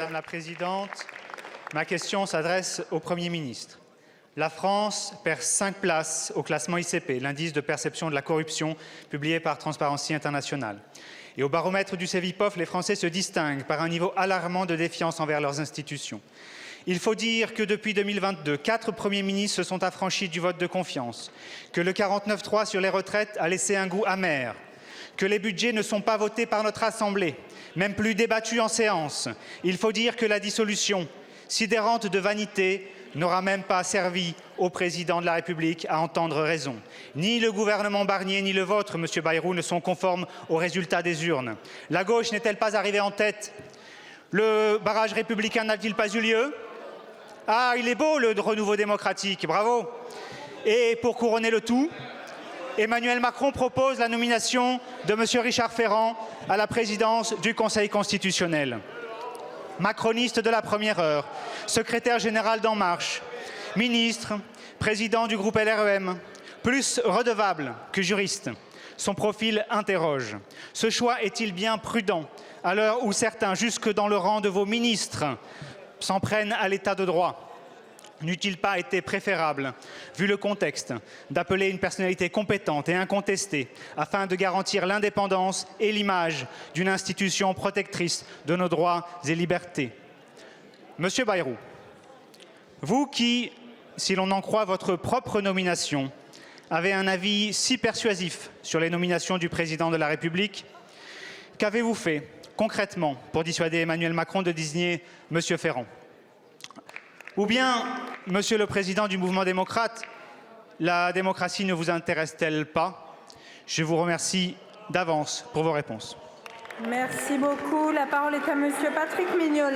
Madame la Présidente. Ma question s'adresse au Premier ministre. La France perd 5 places au classement ICP, l'indice de perception de la corruption publié par Transparency International. Et au baromètre du Cevipof, les Français se distinguent par un niveau alarmant de défiance envers leurs institutions. Il faut dire que depuis 2022, 4 premiers ministres se sont affranchis du vote de confiance, que le 49.3 sur les retraites a laissé un goût amer, que les budgets ne sont pas votés par notre Assemblée, même plus débattus en séance. Il faut dire que la dissolution, sidérante de vanité, n'aura même pas servi au président de la République à entendre raison. Ni le gouvernement Barnier ni le vôtre, Monsieur Bayrou, ne sont conformes aux résultats des urnes. La gauche n'est-elle pas arrivée en tête? Le barrage républicain n'a-t-il pas eu lieu? Ah, il est beau le renouveau démocratique, bravo. Et pour couronner le tout, Emmanuel Macron propose la nomination de Monsieur Richard Ferrand à la présidence du Conseil constitutionnel. Macroniste de la première heure, secrétaire général d'En Marche, ministre, président du groupe LREM, plus redevable que juriste. Son profil interroge. Ce choix est-il bien prudent à l'heure où certains, jusque dans le rang de vos ministres, s'en prennent à l'état de droit? N'eût-il pas été préférable, vu le contexte, d'appeler une personnalité compétente et incontestée afin de garantir l'indépendance et l'image d'une institution protectrice de nos droits et libertés? Monsieur Bayrou, vous qui, si l'on en croit votre propre nomination, avez un avis si persuasif sur les nominations du président de la République, qu'avez-vous fait concrètement pour dissuader Emmanuel Macron de désigner Monsieur Ferrand? Ou bien, Monsieur le Président du Mouvement démocrate, la démocratie ne vous intéresse-t-elle pas? Je vous remercie d'avance pour vos réponses. Merci beaucoup. La parole est à Monsieur Patrick Mignola.